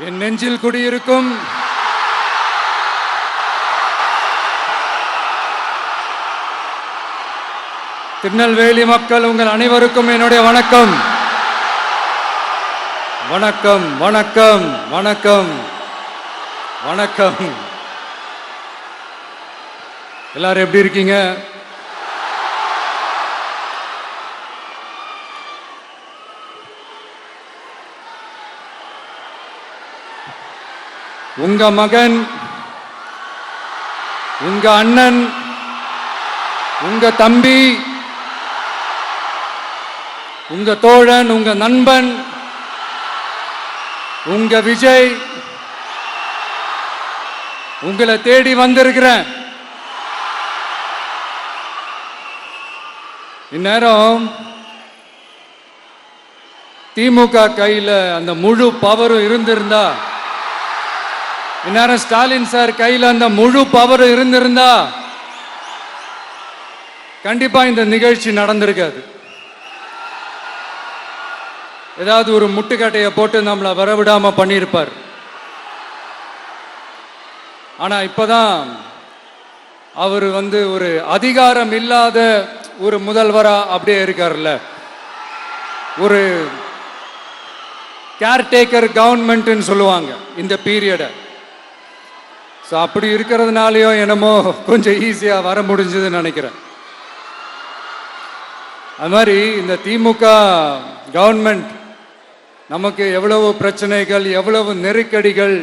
என் நெஞ்சில் குடியிருக்கும் திருநெல்வேலி மக்கள் உங்கள் அனைவருக்கும் என்னுடைய வணக்கம். வணக்கம் வணக்கம் வணக்கம் வணக்கம். எல்லாரும் எப்படி இருக்கீங்க? உங்க மகன், உங்க அண்ணன், உங்க தம்பி, உங்க தோழன், உங்க நண்பன், உங்க விஜய் உங்களை தேடி வந்திருக்கிறேன். இந்நேரம் திமுக கையில் அந்த முழு பவரும் இருந்திருந்தா, இந்நேரம் ஸ்டாலின் சார் கையில் அந்த முழு பவரும் இருந்திருந்தா கண்டிப்பா இந்த நிகழ்ச்சி நடந்திருக்காது. ஏதாவது ஒரு முட்டுக்கட்டையை போட்டு நம்மளை வரவிடாம பண்ணியிருப்பார். ஆனா இப்பதான் அவர் ஒரு அதிகாரம் இல்லாத ஒரு முதல்வரா அப்படியே இருக்காருல்ல, ஒரு கேர்டேக்கர் கவர்மெண்ட்னு சொல்லுவாங்க இந்த பீரியட. ஸோ அப்படி இருக்கிறதுனாலயோ என்னமோ கொஞ்சம் ஈஸியா வர முடிஞ்சதுன்னு நினைக்கிறேன். அது மாதிரி இந்த திமுக கவர்மெண்ட் நமக்கு எவ்வளவு பிரச்சனைகள், எவ்வளவு நெருக்கடிகள்,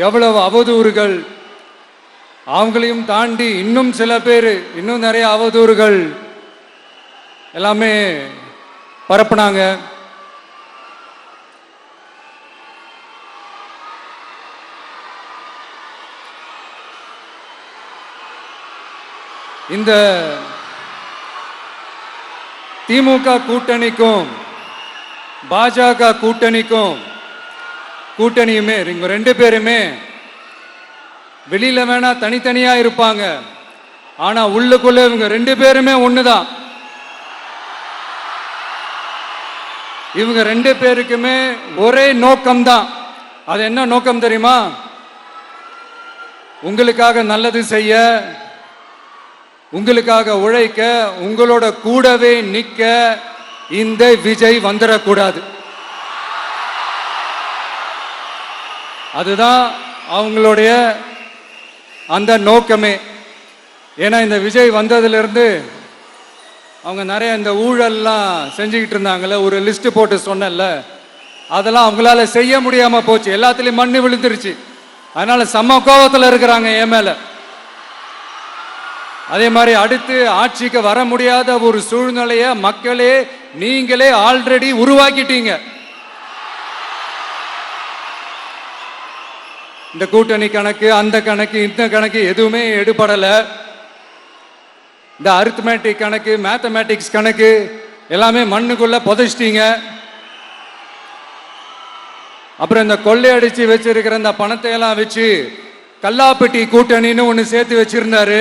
எவ்வளவு அவதூறுகள், அவங்களையும் தாண்டி இன்னும் சில பேர் இன்னும் நிறைய அவதூறுகள் எல்லாமே பரப்புனாங்க. இந்த திமுக கூட்டணிக்கும் பாஜக கூட்டணியுமே இவங்க ரெண்டு பேருமே வெளியில வேணா தனித்தனியா இருப்பாங்க, ஆனா உள்ளுக்குள்ள இவங்க ரெண்டு பேருமே ஒண்ணுதான். இவங்க ரெண்டு பேருக்குமே ஒரே நோக்கம்தான். அது என்ன நோக்கம் தெரியுமா? உங்களுக்காக நல்லது செய்ய, உங்களுக்காக உழைக்க, உங்களோட கூடவே நிக்க இந்த விஜய் வந்துடக்கூடாது. அதுதான் அவங்களுடைய அந்த நோக்கமே. ஏன்னா இந்த விஜய் வந்ததிலிருந்து அவங்க நிறைய இந்த ஊழல்லாம் செஞ்சுக்கிட்டு இருந்தாங்கல்ல, ஒரு லிஸ்ட் போட்டு சொன்னல, அதெல்லாம் அவங்களால செய்ய முடியாம போச்சு. எல்லாத்துலயும் மண்ணு விழுந்துருச்சு. அதனால செம்ம கோபத்தில் இருக்கிறாங்க என் மேல. அதே மாதிரி அடுத்து ஆட்சிக்கு வர முடியாத ஒரு சூழ்நிலைய மக்களே நீங்களே ஆல்ரெடி உருவாக்கிட்டீங்க. இந்த கூட்டணி கணக்கு, அந்த கணக்கு, இந்த கணக்கு எதுவுமே எடுபடல. இந்த அரித்மேட்டிக் கணக்கு, மேத்தமேட்டிக்ஸ் கணக்கு எல்லாமே மண்ணுக்குள்ள புதைச்சிட்டீங்க. அப்புறம் இந்த கொள்ளையடிச்சு வச்சிருக்கிற இந்த பணத்தை எல்லாம் வச்சு கல்லாப்பட்டி கூட்டணின்னு ஒன்று சேர்த்து வச்சிருந்தாரு.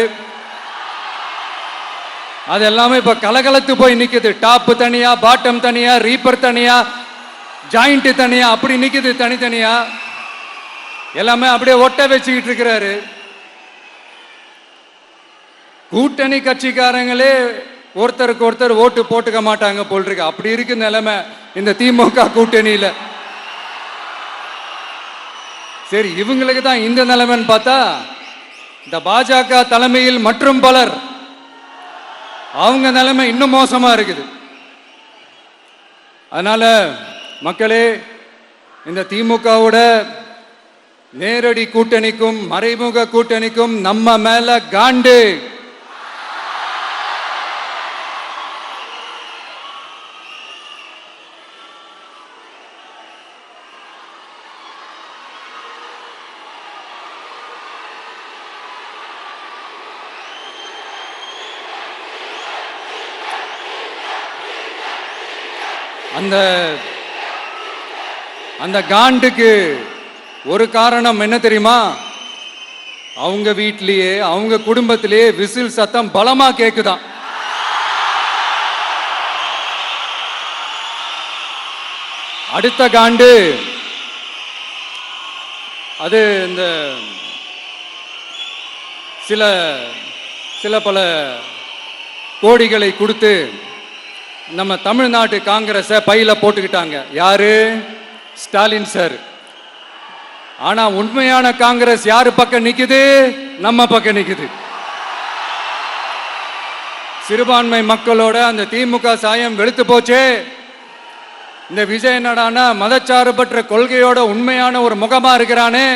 அது எல்லாமே இப்ப கலகலத்து போய் நிக்குது. டாப் தனியா, பாட்டம் தனியா, ரீப்பர் தனியா, ஜாயிண்ட் தனியா, அப்படி நிக்குது தனித்தனியா. எல்லாமே அப்படியே ஒட்ட வச்சுக்கிட்டு இருக்கிறாரு. கூட்டணி கட்சிக்காரங்களே ஒருத்தருக்கு ஒருத்தர் ஓட்டு போட்டுக்க மாட்டாங்க போல் இருக்கு. அப்படி இருக்கு நிலைமை இந்த திமுக கூட்டணியில. சரி, இவங்களுக்கு தான் இந்த நிலைமைன்னு பார்த்தா இந்த பாஜக தலைமையில் மற்றும் பலர் அவங்க நிலைமை இன்னும் மோசமா இருக்குது. அதனால மக்களே, இந்த திமுகவோட நேரடி கூட்டணிக்கும் மறைமுக கூட்டணிக்கும் நம்ம மேல காண்டு. அந்த காண்டுக்கு ஒரு காரணம் என்ன தெரியுமா? அவங்க வீட்டிலேயே, அவங்க குடும்பத்திலேயே விசில் சத்தம் பலமா கேக்குதான். அடுத்த காண்டு அது இந்த சில சில பல கோடிகளை கொடுத்து நம்ம தமிழ்நாட்டு காங்கிரஸை பையில போட்டுக்கிட்டாங்க. யாரு? ஸ்டாலின் சார். ஆனா உண்மையான காங்கிரஸ் யாரு பக்கம் நிக்குது? நம்ம பக்கம் நிக்குது. சிறுபான்மை மக்களோட அந்த திமுக சாயம் வெளுத்து போச்சு. இந்த விஜய் என்னடானா மதச்சார்பற்ற கொள்கையோட உண்மையான ஒரு முகமா இருக்கிறானே.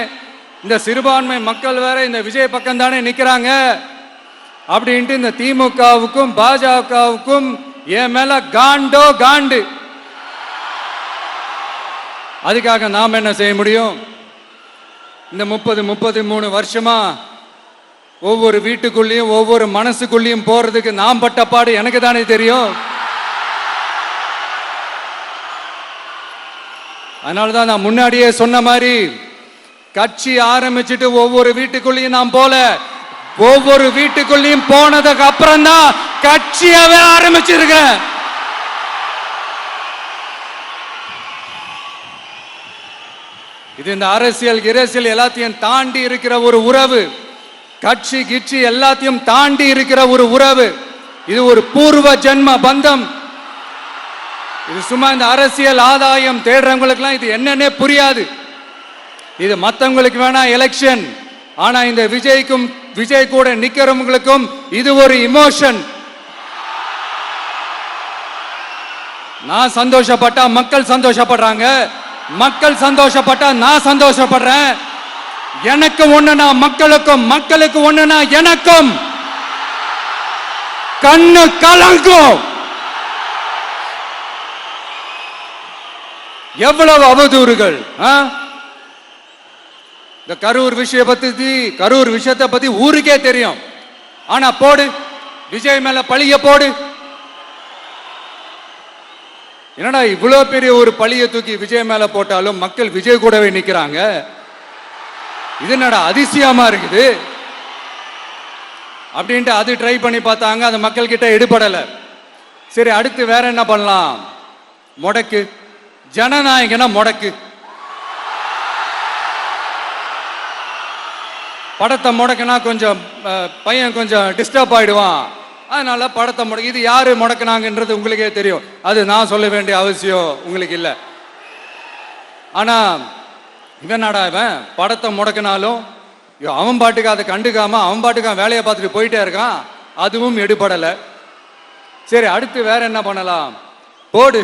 இந்த சிறுபான்மை மக்கள் வேற இந்த விஜய் பக்கம் தானே நிக்கிறாங்க அப்படின்ட்டு இந்த திமுகவுக்கும் பாஜகவுக்கும் என் மேல காண்டோ காண்டு. அதுக்காக நாம் என்ன செய்ய முடியும்? இந்த 33 வருஷமா ஒவ்வொரு வீட்டுக்குள்ளேயும் ஒவ்வொரு மனசுக்குள்ளேயும் போறதுக்கு நாம் பட்ட பாடு எனக்கு தானே தெரியும். அதனாலதான் நான் முன்னாடியே சொன்ன மாதிரி கட்சி ஆரம்பிச்சுட்டு ஒவ்வொரு வீட்டுக்குள்ளேயும் நான் போல, ஒவ்வொரு வீட்டுக்குள்ளேயும் போனதுக்கு அப்புறம் தான் கட்சியாவே ஆரம்பிச்சிருக்கேன். இது இந்த அரசியல் இரசியல் எல்லாத்தையும் தாண்டி இருக்கிற ஒரு உறவு. கட்சி கிட்சி எல்லாத்தையும் தாண்டி இருக்கிற ஒரு உறவு. இது ஒரு பூர்வ ஜென்ம பந்தம். இது சும்மா இந்த அரசியல் ஆதாயம் தேடுறவங்களுக்குலாம் இது என்னன்னே புரியாது. இது மற்றவங்களுக்கு வேணா எலெக்ஷன். ஆனா இந்த விஜய்க்கும் விஜய் கூட நிக்கிறவங்களுக்கும் இது ஒரு இமோஷன். நான் சந்தோஷப்பட்டா மக்கள் சந்தோஷப்படுறாங்க, மக்கள் சந்தோஷப்பட்டா நான் சந்தோஷப்படுறேன். எனக்கு ஒண்ணுனா மக்களுக்கும், மக்களுக்கு ஒண்ணுனா எனக்கும். கண்ணு கலங்கும். எவ்வளவு அவதூறுகள்! இந்த கரூர் விஷயத்தை பத்தி ஊருக்கே தெரியும். ஆனா போடு, விஜய் மேல பழிய போடு. என்னடா இவ்வளவு பெரிய ஒரு பழிய தூக்கி விஜய் மேல போட்டாலும் மக்கள் விஜய் கூடவே நிக்கிறாங்க. இது என்னடா அதிசயமா இருக்குது அப்படின்ட்டு அது ட்ரை பண்ணி பார்த்தாங்க. அது மக்கள் கிட்ட எடுபடல. சரி, அடுத்து வேற என்ன பண்ணலாம்? முடக்கு. ஜனநாயகனா முடக்கு. படத்தை முடக்குனா கொஞ்சம் பையன் கொஞ்சம் டிஸ்டர்ப் ஆயிடுவான். அதனால படத்தை முடக்கு. இது யாரு முடக்குனாங்கன்றது உங்களுக்கே தெரியும். அது நான் சொல்ல வேண்டிய அவசியம் உங்களுக்கு இல்லை. ஆனா இவன் நாடா இவன் படத்தை முடக்கினாலும் அவன் பாட்டுக்கு அதை கண்டுக்காம அவன் பாட்டுக்கு அவன் வேலையை பார்த்துட்டு போயிட்டே இருக்கான். அதுவும் எடுபடலை. சரி, அடுத்து வேற என்ன பண்ணலாம்? போடு,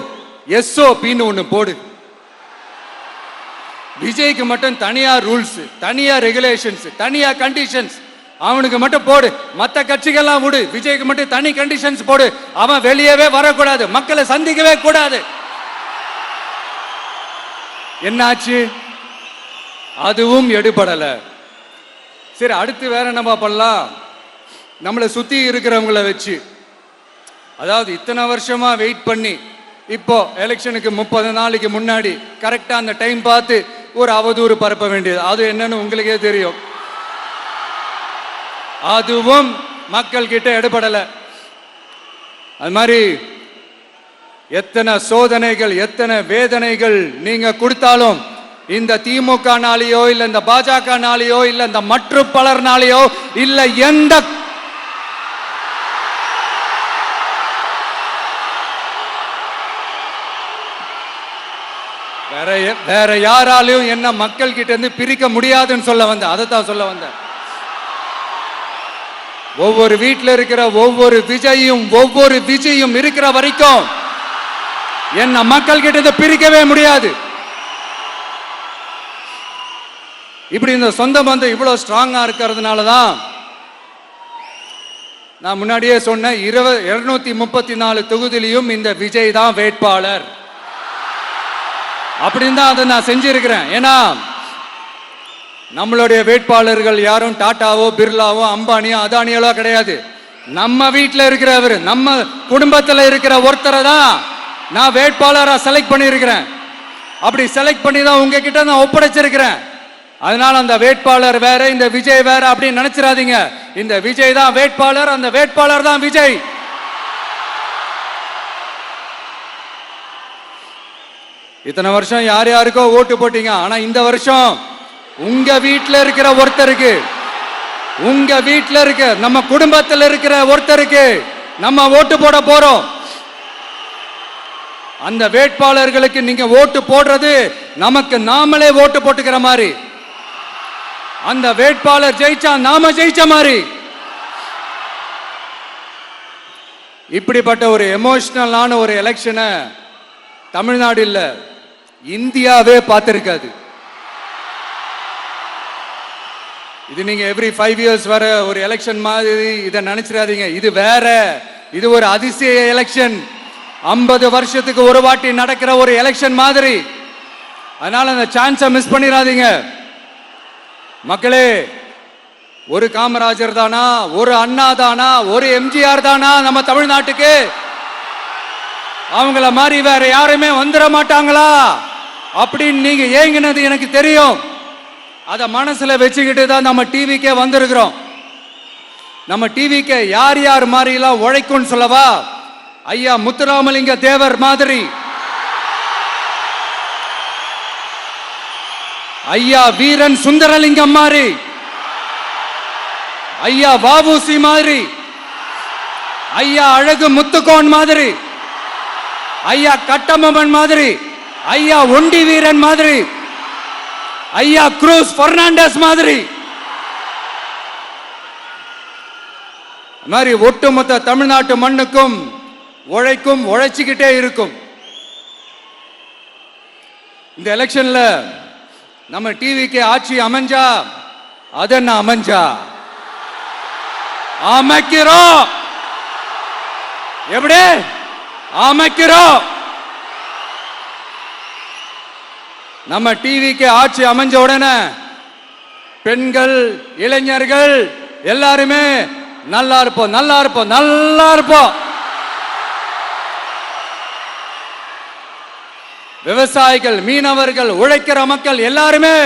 எஸ்ஓபின்னு ஒண்ணு போடு. விஜய்க்கு மட்டும் தனியா ரூல்ஸ், தனியா ரெகுலேஷன்ஸ், தனியா கண்டிஷன்ஸ். அவனுக்கு மட்டும் போடு. மற்ற கட்சிகள்லாம் விடு, விஜய்க்கு மட்டும் தனி கண்டிஷன்ஸ் போடு. அவன் வெளியவே வரக்கூடாது, மக்களை சந்திக்கவே கூடாது. என்னாச்சு? அதுவும் எடுபடல. சரி, அடுத்து வேற என்ன பண்ணலாம்? நம்மளை சுத்தி இருக்கிறவங்கள வச்சு, அதாவது இத்தனை வருஷமா வெயிட் பண்ணி இப்போ எலெக்ஷனுக்கு 30 நாளைக்கு முன்னாடி கரெக்டா அந்த டைம் பார்த்து ஒரு அவதூறு பரப்ப வேண்டியது. அது என்னன்னு உங்களுக்கே தெரியும். அதுவும் மக்கள் கிட்ட எடுபடல. அது மாதிரி எத்தனை சோதனைகள், எத்தனை வேதனைகள் நீங்க கொடுத்தாலும் இந்த திமுக நாளையோ இல்ல இந்த பாஜக நாளையோ இல்ல இந்த மற்ற பலர் நாளையோ இல்ல எந்த வேற யாராலையும் என்ன மக்கள் கிட்ட இருந்து பிரிக்க முடியாதுன்னு சொல்ல வந்த. அதைத்தான் சொல்ல வந்த. ஒவ்வொரு வீட்டில் இருக்கிற ஒவ்வொரு விஜயும் இருக்கிற வரைக்கும் என்ன மக்கள் கிட்ட இருந்து பிரிக்கவே முடியாது. இப்படி இந்த சொந்த பந்தம் இவ்வளவு ஸ்ட்ராங்கா இருக்கிறதுனாலதான் நான் முன்னாடியே சொன்ன 234 தொகுதியிலையும் இந்த விஜய் தான் வேட்பாளர் அப்படின்னு தான் அதை நான் செஞ்சிருக்கிறேன். ஏன்னா நம்மளுடைய வேட்பாளர்கள் யாரும் டாட்டாவோ பிர்லாவோ அம்பானியோ அதானியோ கிடையாது. நம்ம வீட்டில் இருக்கிறவர், நம்ம குடும்பத்தில் இருக்கிற ஒருத்தரை தான் நான் வேட்பாளராக செலக்ட் பண்ணியிருக்கிறேன். அப்படி செலக்ட் பண்ணி தான் உங்ககிட்ட நான் ஒப்படைச்சிருக்கிறேன். அதனால அந்த வேட்பாளர் வேற, இந்த விஜய் வேற அப்படின்னு நினைச்சிடாதீங்க. இந்த விஜய் தான் வேட்பாளர், அந்த வேட்பாளர் தான் விஜய். இத்தனை வருஷம் யார் யாருக்கோ ஓட்டு போட்டீங்க. ஆனா இந்த வருஷம் உங்க வீட்டில் இருக்கிற ஒருத்தருக்கு, உங்க வீட்டில் இருக்க நம்ம குடும்பத்தில் இருக்கிற ஒருத்தருக்கு நம்ம ஓட்டு போட போறோம். அந்த வேட்பாளர்களுக்கு நீங்க ஓட்டு போடுறது நமக்கு நாமளே ஓட்டு போட்டுக்கிற மாதிரி. அந்த வேட்பாளர் ஜெயிச்சா நாம ஜெயிச்ச மாதிரி. இப்படிப்பட்ட ஒரு எமோஷனலான ஒரு எலெக்ஷனை தமிழ்நாடு இல்ல, இந்தியாவே பார்த்திருக்காது. இது நீங்க எவ்ரி 5 இயர்ஸ் வர ஒரு எலெக்ஷன் மாதிரி இதை நினைச்சிடாதீங்க. இது வேற, இது ஒரு அதிசய எலெக்ஷன். 50 வருஷத்துக்கு ஒரு வாட்டி நடக்கிற ஒரு எலெக்ஷன் மாதிரி. அதனால அந்த சான்ஸை மிஸ் பண்ணிடாதீங்க மக்களே. ஒரு காமராஜர் தானா, ஒரு அண்ணா தானா, ஒரு எம்ஜிஆர் தானா நம்ம தமிழ்நாட்டுக்கு? அவங்கள மாதிரி வேற யாருமே வந்துட மாட்டாங்களா அப்படின்னு நீங்க ஏங்கினது எனக்கு தெரியும். அதை மனசுல வச்சுக்கிட்டு தான் நம்ம டிவிக்கே வந்திருக்கிறோம். நம்ம டிவிக்கு யார் யார் மாதிரி எல்லாம் உழைக்கும் சொல்லவா? ஐயா முத்துராமலிங்க தேவர் மாதிரி, ஐயா வீரன் சுந்தரலிங்கம் மாதிரி, ஐயா வாபூசி மாதிரி, ஐயா அழகு முத்துக்கோன் மாதிரி, ஐயா கட்டபொம்மன் மாதிரி, ஐயா ஒண்டி வீரன் மாதிரி, ஐயா குரூஸ் பெர்னாண்டஸ் மாதிரி மாதிரி ஒட்டுமொத்த தமிழ்நாட்டு மண்ணுக்கும் உழைக்கும், உழைச்சிக்கிட்டே இருக்கும். இந்த எலெக்ஷன்ல நம்ம டிவிக்கு ஆட்சி அமைஞ்சா அது என்ன அமைஞ்சா அமைக்கிறோம். எப்படி அமைக்கிறோம்? நம்ம டிவிக்கு ஆட்சி அமைஞ்ச உடனே பெண்கள், இளைஞர்கள் எல்லாருமே நல்லா இருப்போம், நல்லா இருப்போம், நல்லா இருப்போம். விவசாயிகள், மீனவர்கள், உழைக்கிற மக்கள் எல்லாருமே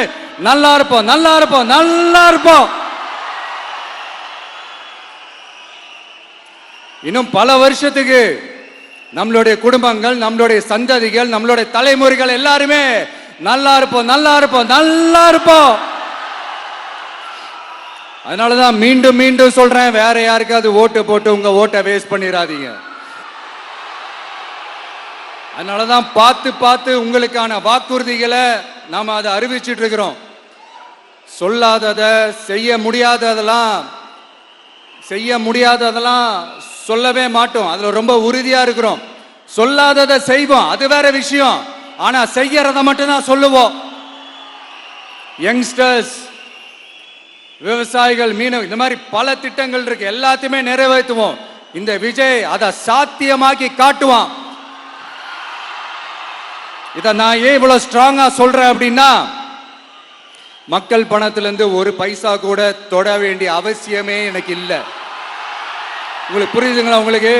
நல்லா இருப்போம், நல்லா இருப்போம், நல்லா இருப்போம். இன்னும் பல வருஷத்துக்கு நம்மளுடைய குடும்பங்கள், நம்மளுடைய சந்ததிகள், நம்மளுடைய தலைமுறைகள் எல்லாருமே நல்லா இருப்போம், நல்லா இருப்போம், நல்லா இருப்போம். அதனாலதான் மீண்டும் மீண்டும் சொல்றேன், வேற யாருக்காவது ஓட்டு போட்டு உங்க ஓட்டை வேஸ்ட் பண்ணிடாதீங்க. அதனாலதான் பார்த்து பார்த்து உங்களுக்கான வாக்குறுதிகளை நாம அதை அறிவிச்சிட்டு இருக்கிறோம். சொல்லாதத, செய்ய முடியாததெல்லாம் சொல்லவே மாட்டோம். அதுல ரொம்ப உறுதியா இருக்கிறோம். சொல்லாததை செய்வோம், அது வேற விஷயம். ஆனா செய்யறத மட்டும் தான் சொல்லுவோம். யங்ஸ்டர்ஸ், விவசாயிகள், மீனவ, இந்த மாதிரி பல திட்டங்கள் இருக்கு, எல்லாத்தையுமே நிறைவேற்றுவோம். இந்த விஜய் அதை சாத்தியமாக்கி காட்டுவான். இதை நான் ஏன் இவ்வளவு ஸ்ட்ராங்கா சொல்றேன் அப்படின்னா, மக்கள் பணத்திலிருந்து ஒரு பைசா கூட தொட வேண்டிய அவசியமே எனக்கு இல்லை. உங்களுக்கு புரியுதுங்களா? உங்களுக்கு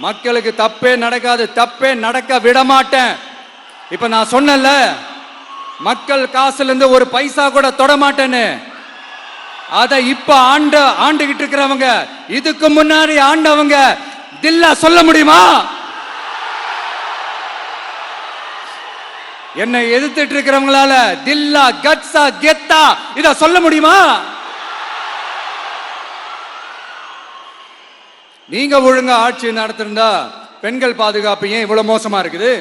மக்களுக்கு தப்பே நடக்காது, தப்பே நடக்க விட மாட்டேன். இப்ப நான் சொன்னல, மக்கள் காசுல இருந்து ஒரு பைசா கூட தொட மாட்டேன்னு. அதை இப்ப ஆண்டுகிட்டு இருக்கிறவங்க, இதுக்கு முன்னாடி ஆண்டவங்க தில்லா சொல்ல முடியுமா? என்னை எதிர்த்துட்டு இருக்கிறவங்களால தில்லா, கட்ஸா, கெத்தா இத சொல்ல முடியுமா? நீங்க ஒழுங்கா ஆட்சி நடத்திருந்தா பெண்கள் பாதுகாப்பு ஏன் இவ்வளவு மோசமா இருக்குது?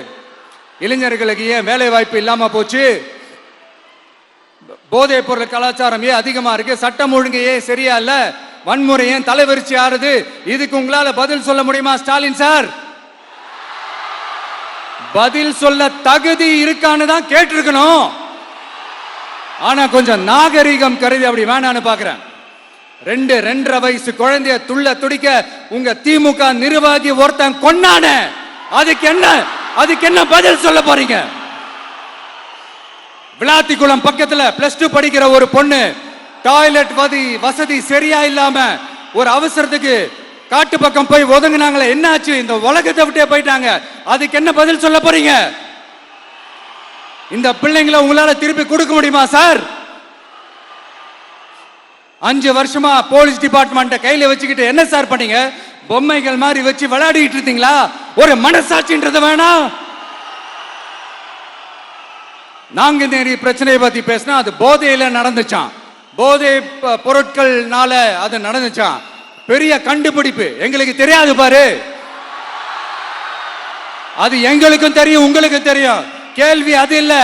இளைஞர்களுக்கு ஏன் வேலை வாய்ப்பு இல்லாம போச்சு? போதைப் பொருள் கலாச்சாரம் ஏன் அதிகமா இருக்கு? சட்டம் ஒழுங்கு ஏன் சரியா இல்ல? வன்முறை ஏன் தலைவரிச்சு ஆறுது? இதுக்கு உங்களால பதில் சொல்ல முடியுமா ஸ்டாலின் சார்? பதில் சொல்ல தகுதி இருக்கான்னு தான் கேட்டிருக்கணும். ஆனா கொஞ்சம் நாகரிகம் கருதி அப்படி வேணான்னு பாக்குறேன். 2-2.5 வயசு குழந்தைய துள்ள துடிக்க உங்க திமுக நிர்வாகி ஒருத்தன் கொன்னான, அதுக்கு என்ன பதில் சொல்ல போறீங்க? விளாத்திக்குளம் பக்கத்துல +2 படிக்கிற ஒரு பொண்ணு டாய்லெட் வசதி சரியா இல்லாம ஒரு அவசரத்துக்கு காட்டு பக்கம் போய் ஒதுங்கினாங்களே, என்னாச்சு? இந்த உலகத்தை விட்டே போயிட்டாங்க. அதுக்கு என்ன பதில் சொல்ல போறீங்க? இந்த பிள்ளைங்களை உங்களால திருப்பி கொடுக்க முடியுமா சார்? 5 வருஷமா போலீஸ் டிபார்ட்மெண்ட் கையில வச்சுக்கிட்டு என்ன சார் பண்ணீங்க? பொம்மைகள் மாதிரி வச்சு விளையாடிட்டு இருந்தீங்களா? ஒரு மனசாட்சின்றது வேணாம். நாங்குநேரி பிரச்சனையை பத்தி பேசினா அது போதையில நடந்துச்சான், போதை பொருட்கள்னால அது நடந்துச்சான். பெரிய கண்டுபிடிப்பு, எங்களுக்கு தெரியாது பாரு. அது எங்களுக்கும் தெரியும், உங்களுக்கும் தெரியும். கேள்வி அது இல்ல,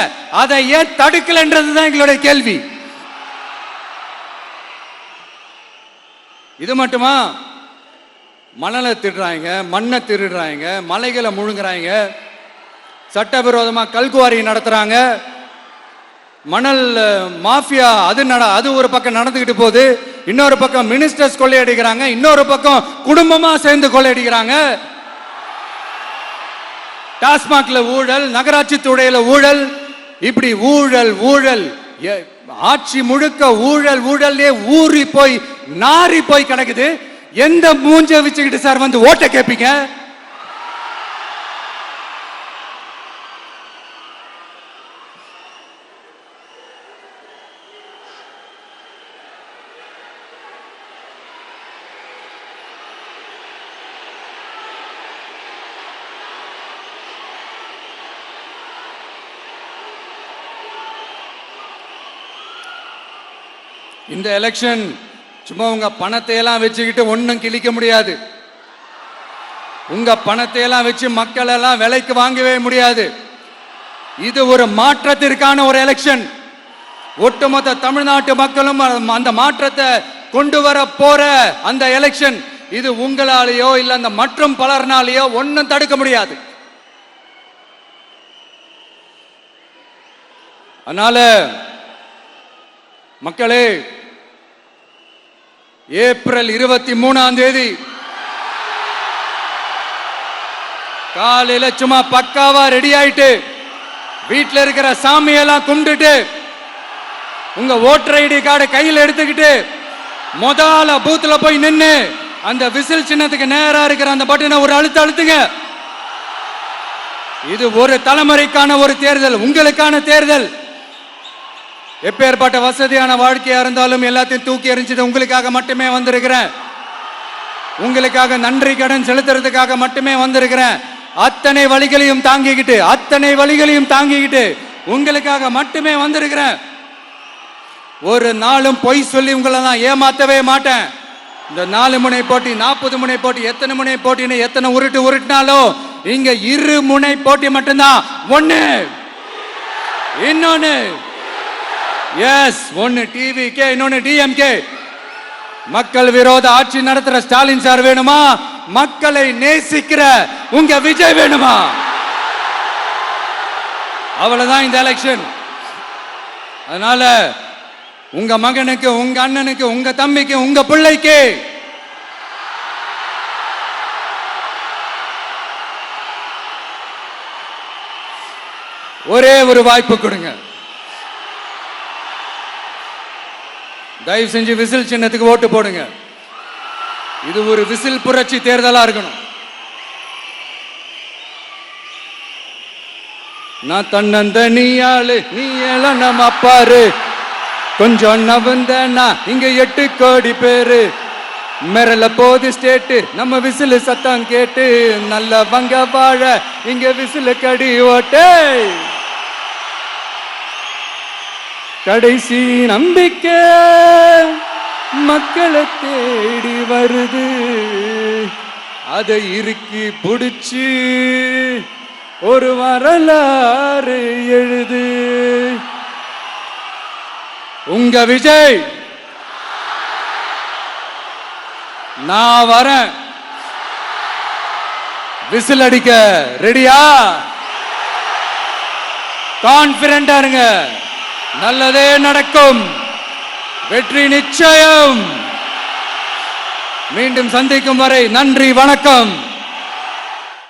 அதை ஏன் தடுக்கலன்றதுதான் எங்களுடைய கேள்வி. இது மட்டுமா? மணலை திருடுறாங்க, மண்ணை திருடுறாங்க, மலைகளை முழுங்குறாங்க, சட்டவிரோதமா கல்குவாரி நடத்துறாங்க, மணல் மாஃபியா அது ஒரு பக்கம் நடந்துகிட்டு போகுது. இன்னொரு பக்கம் மினிஸ்டர்ஸ் கொள்ளையடிக்கிறாங்க, இன்னொரு பக்கம் குடும்பமா சேர்ந்து கொள்ளையடிக்கிறாங்க. டாஸ்மாக்ல ஊழல், நகராட்சி துறையில ஊழல், இப்படி ஊழல் ஊழல், ஆட்சி முழுக்க ஊழல் ஊழல்லே ஊறி போய் நாரி போய் கிடக்குது. எந்த மூஞ்ச வச்சுக்கிட்டு சார் வந்து ஓட்ட கேட்பீங்க? இந்த எலெக்ஷன் சும்மா உங்க பணத்தை எல்லாம் வச்சுக்கிட்டு ஒன்னும் கிழிக்க முடியாது. உங்க பணத்தை எல்லாம் வச்சு மக்கள் எல்லாம் விலைக்கு வாங்கவே முடியாது. இது ஒரு மாற்றத்திற்கான ஒரு எலெக்ஷன். ஒட்டுமொத்த தமிழ்நாட்டு மக்களும் அந்த மாற்றத்தை கொண்டு வர போற அந்த எலெக்ஷன். இது உங்களாலேயோ இல்ல அந்த மற்றும் பலர்னாலேயோ ஒன்னும் தடுக்க முடியாது. அதனால மக்களே, ஏப்ரல் 23 காலையில சும்மா பக்காவா ரெடி ஆயிட்டு வீட்டில் இருக்கிற சாமியெல்லாம் கும்பிட்டுட்டு உங்க ஓட்டர் ஐடி கார்டை கையில் எடுத்துக்கிட்டு முதல்ல பூத்துல போய் நின்று அந்த விசில் சின்னத்துக்கு நேரா இருக்கிற அந்த பட்டனை ஒரு அழுத்துங்க. இது ஒரு தலைமுறைக்கான ஒரு தேர்தல், உங்களுக்கான தேர்தல். எப்பேற்பட்ட வசதியான வாழ்க்கையா இருந்தாலும் எல்லாத்தையும் தூக்கி எறிஞ்சிட்டு உங்களுக்காக மட்டுமே வந்திருக்கிறேன். உங்களுக்காக நன்றி கடன் செலுத்துறதுக்காக மட்டுமே வந்திருக்கிறேன். அத்தனை வழிகளையும் தாங்கிக்கிட்டு உங்களுக்காக மட்டுமே வந்திருக்கிறேன். ஒரு நாளும் பொய் சொல்லி உங்களை நான் ஏமாத்தவே மாட்டேன். இந்த 4 முனை போட்டி, 40 முனை போட்டி, எத்தனை முனை போட்டின்னு எத்தனை உருட்டினாலும் இங்க 2 முனை போட்டி மட்டும்தான். ஒண்ணு, இன்னொன்னு எஸ், ஒன்னு டிவிகே, இன்னொன்னு டிஎம்கே. மக்கள் விரோத ஆட்சி நடத்துற ஸ்டாலின் சார் வேணுமா? மக்களை நேசிக்கிற உங்க விஜய் வேணுமா? அவ்வளவுதான் இந்த எலெக்ஷன். அதனால உங்க மகனுக்கு, உங்க அண்ணனுக்கு, உங்க தம்பிக்கு, உங்க பிள்ளைக்கு ஒரே ஒரு வாய்ப்பு கொடுங்க. தயவு செஞ்சு விசில் சின்னத்துக்கு ஓட்டு போடுங்க. இது ஒரு விசில் புரட்சி தேர்தலா இருக்கணும். நான் தன்னந்தனியாளு, நீ எல்லாம் நம்ம அப்பாரு, கொஞ்சம் நவந்தனா இங்க 8 கோடி பேரு, மிரல போது ஸ்டேட்டு நம்ம விசில் சத்தம் கேட்டு, நல்ல வங்க வாழ இங்க விசில் கடி ஓட்டே. கடைசி நம்பிக்கை மக்களை தேடி வருது, அதை இறுக்கி புடிச்சு ஒரு வரலாறு எழுது. உங்க விஜய், நான் வரேன். விசில் அடிக்க ரெடியா? கான்பிடண்டா இருங்க. நல்லதே நடக்கும். வெற்றி நிச்சயம். மீண்டும் சந்திக்கும் வரை நன்றி, வணக்கம்.